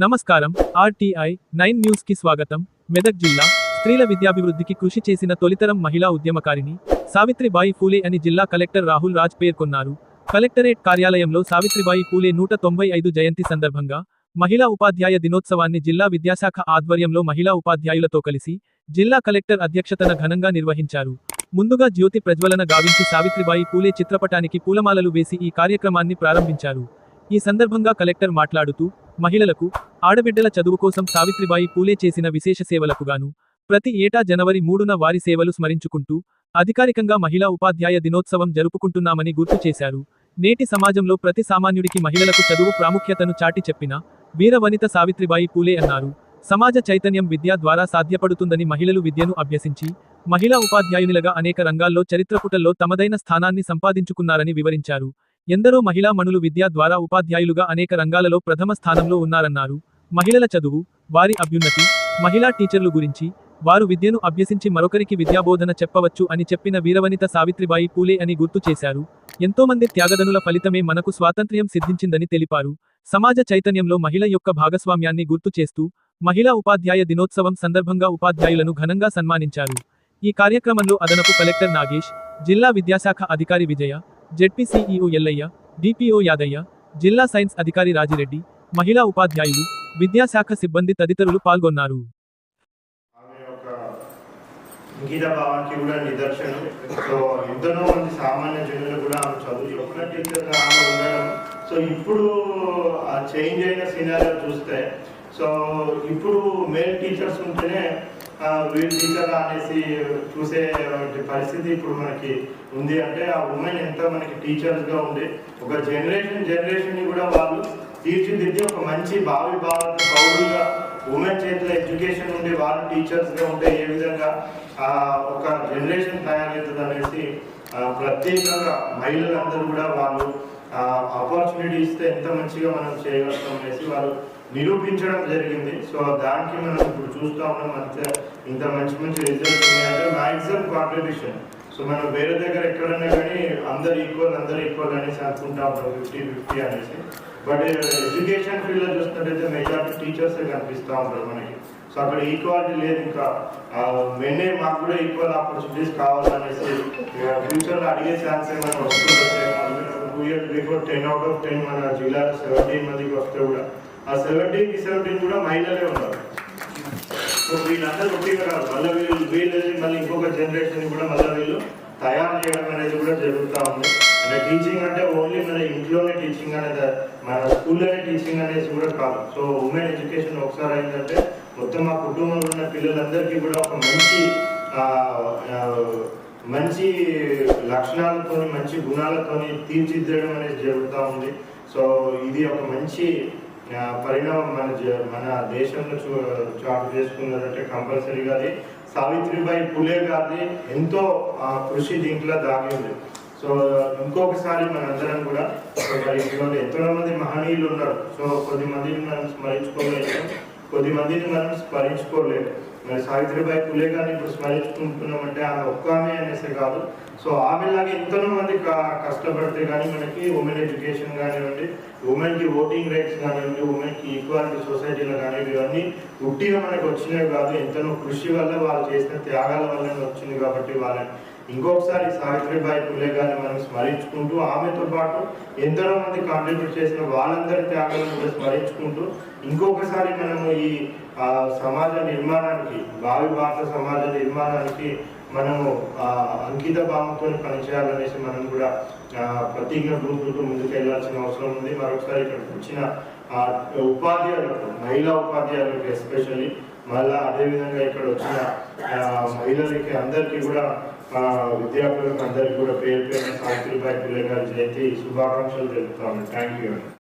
నమస్కారం. RTI 9 news కి స్వాగతం. మెదక్ జిల్లా స్త్రీల విద్యాభివృద్ధికి కృషి చేసిన తొలితరం మహిళా ఉద్యమకారిణి సావిత్రిబాయి ఫూలే అని జిల్లా కలెక్టర్ రాహుల్ రాజ్ పేర్కొన్నారు. కలెక్టరేట్ కార్యాలయంలో సావిత్రిబాయి ఫూలే 195 జయంతి సందర్భంగా మహిళా ఉపాధ్యాయ దినోత్సవాన్ని జిల్లా విద్యాశాఖ ఆధ్వర్యంలో మహిళా ఉపాధ్యాయులతో కలిసి జిల్లా కలెక్టర్ అధ్యక్షతన ఘనంగా నిర్వహించారు. ముందుగా జ్యోతి ప్రజ్వలన గావించి సావిత్రిబాయి ఫూలే చిత్రపటానికి పూలమాలలు వేసి ఈ కార్యక్రమాన్ని ప్రారంభించారు. ఈ సందర్భంగా కలెక్టర్ మాట్లాడుతూ మహిళలకు, ఆడబిడ్డల చదువు కోసం సావిత్రిబాయి ఫూలే చేసిన విశేష సేవలకు గాను ప్రతి ఏటా జనవరి 3న వారి సేవలు స్మరించుకుంటూ అధికారికంగా మహిళా ఉపాధ్యాయ దినోత్సవం జరుపుకుంటున్నామని గుర్తు చేశారు. నేటి సమాజంలో ప్రతి సామాన్యుడికి మహిళలకు చదువు ప్రాముఖ్యతను చాటి చెప్పిన వీర వనిత సావిత్రిబాయి ఫూలే అన్నారు. సమాజ చైతన్యం విద్య ద్వారా సాధ్యపడుతుందని మహిళలు విద్యను అభ్యసించి మహిళా ఉపాధ్యాయునిలుగా అనేక రంగాల్లో చరిత్రపుటల్లో తమదైన స్థానాన్ని సంపాదించుకున్నారని వివరించారు. ఎందరో మహిళా మణులు విద్య ద్వారా ఉపాధ్యాయులుగా అనేక రంగాలలో ప్రథమ స్థానంలో ఉన్నారన్నారు. మహిళల చదువు, వారి అభ్యున్నతి, మహిళా టీచర్లు గురించి, వారు విద్యను అభ్యసించి మరొకరికి విద్యాబోధన చెప్పవచ్చు అని చెప్పిన వీరవనిత సావిత్రిబాయి ఫూలే అని గుర్తు చేశారు. ఎంతోమంది త్యాగదనుల ఫలితమే మనకు స్వాతంత్ర్యం సిద్ధించిందని తెలిపారు. సమాజ చైతన్యంలో మహిళ యొక్క భాగస్వామ్యాన్ని గుర్తు చేస్తూ మహిళా ఉపాధ్యాయ దినోత్సవం సందర్భంగా ఉపాధ్యాయులను ఘనంగా సన్మానించారు. ఈ కార్యక్రమంలో అదనపు కలెక్టర్ నాగేష్, జిల్లా విద్యాశాఖ అధికారి విజయ, జెడ్పీసీఈఓ ఎల్లయ్య, డిపిఓ యాదయ్య, జిల్లా సైన్స్ అధికారి రాజిరెడ్డి, మహిళా ఉపాధ్యాయులు, విద్యాశాఖ సిబ్బంది తదితరులు పాల్గొన్నారు. భావానికి కూడా నిదర్శనం. సో ఎంతనో మంది సామాన్య జనులు కూడా ఆమె చదువు చెప్పిన టీచర్గా ఆమె ఉండడం. సో ఇప్పుడు ఆ చేంజ్ అయిన సినారియో చూస్తే, సో ఇప్పుడు మేల్ టీచర్స్ ఉంటేనే వీళ్ళు టీచర్ అనేసి చూసే పరిస్థితి ఇప్పుడు మనకి ఉంది. అంటే ఆ ఉమెన్ ఎంత మనకి టీచర్స్గా ఉండి ఒక జనరేషన్ కూడా వాళ్ళు తీర్చిదిద్ది ఒక మంచి భావి భారత పౌరులుగా ఉమెన్ చేతిలో ఎడ్యుకేషన్ ఉండి వాళ్ళు టీచర్స్గా ఉంటే ఏ విధంగా ఒక జనరేషన్ తయారవుతుంది అనేసి ప్రత్యేకంగా మహిళలందరూ కూడా వాళ్ళు ఆపర్చునిటీ ఇస్తే ఎంత మంచిగా మనం చేయగలుగుతాం అనేసి వాళ్ళు నిరూపించడం జరిగింది. సో దానికి మనం ఇప్పుడు చూస్తూ ఉన్నాం. అంతే ఇంత మంచి రిజల్ట్స్ ఉన్నాయంటే మ్యాక్సిమం కాంట్రిబ్యూషన్. సో మనం వేరే దగ్గర ఎక్కడన్నా కానీ అందరు ఈక్వల్ అనేసి అనుకుంటా ఉంటాం 50-50 అనేసి. బట్ ఎడ్యుకేషన్ ఫీల్డ్లో చూసినట్టయితే మెజారిటీ టీచర్సే కనిపిస్తూ ఉంటారు మనకి. సో అక్కడ ఈక్వాలిటీ లేదు. ఇంకా మెన్నే మాకు కూడా ఈక్వల్ ఆపర్చునిటీస్ కావాలనేసి ఫ్యూచర్లో అడిగే ఛాన్స్ ఏమైనా వస్తుంది. 2 years బిఫోర్ 10 out of 10 మన జిల్లాలో 17 మందికి వస్తే కూడా ఆ 17 కూడా మహిళలే ఉన్నారు. సో వీళ్ళందరూ ఒకేగా కాదు, మళ్ళీ వీళ్ళు మళ్ళీ ఇంకొక జనరేషన్ కూడా మళ్ళీ వీళ్ళు తయారు చేయడం అనేది కూడా జరుగుతూ ఉంది. అంటే టీచింగ్ అంటే ఓన్లీ మన ఇంట్లోనే టీచింగ్ అనేది, మన స్కూల్లోనే టీచింగ్ అనేసి కూడా కాదు. సో ఉమెన్ ఎడ్యుకేషన్ ఒకసారి అయిందంటే మొత్తం మా కుటుంబంలో ఉన్న పిల్లలందరికీ కూడా ఒక మంచి లక్షణాలతో, మంచి గుణాలతో తీర్చిదిద్దడం అనేది జరుగుతూ ఉంది. సో ఇది ఒక మంచి పరిణామం మన దేశంలో చాటు చేసుకున్నదంటే కంపల్సరీగా అది సావిత్రిబాయి ఫూలే గారిది ఎంతో కృషి దీంట్లో దాగి ఉంది. సో ఇంకొకసారి మనందరం కూడా ఎంతో మంది మహనీయులు ఉన్నారు. సో కొద్దిమందిని మనం స్మరించుకోలేదు. మరి సావిత్రిబాయి ఫూలే గారిని ఇప్పుడు స్మరించుకుంటున్నామంటే ఆమె ఒక్క ఆమె అనేసి కాదు. సో ఆమెలాగే ఎంతో మంది కష్టపడితే కానీ మనకి ఉమెన్ ఎడ్యుకేషన్ కానివ్వండి, ఉమెన్కి ఓటింగ్ రైట్స్ కానివ్వండి, ఉమెన్కి ఈక్వాలిటీ సొసైటీలో కానివ్వండి, ఇవన్నీ ఉట్టిగా మనకు వచ్చినవి కాదు. ఎంతనో కృషి వల్ల వాళ్ళు చేసిన త్యాగాల వల్ల వచ్చింది. కాబట్టి వాళ్ళని ఇంకొకసారి సావిత్రిబాయి ఫూలే గారిని మనం స్మరించుకుంటూ ఆమెతో పాటు ఎంతనో మంది కాంట్రిబ్యూట్ చేసిన వాళ్ళందరి త్యాగాలను కూడా స్మరించుకుంటూ ఇంకొకసారి మనము ఈ సమాజ నిర్మాణానికి, భావి భారత సమాజ నిర్మాణానికి మనము అంకిత భావంతో పనిచేయాలనేసి మనం కూడా ప్రతిజ్ఞ పూర్తుకుంటూ ముందుకు వెళ్ళాల్సిన అవసరం ఉంది. మరొకసారి ఇక్కడికి వచ్చిన ఉపాధ్యాయులకు, మహిళా ఉపాధ్యాయులకు ఎస్పెషల్లీ, మళ్ళీ అదేవిధంగా ఇక్కడ వచ్చిన మహిళలకి అందరికీ కూడా విద్యార్థులకు అందరికీ కూడా పేరు సావిత్రిబాయి ఫూలే గారి జయంతి శుభాకాంక్షలు తెలుపుతాము. Thank you.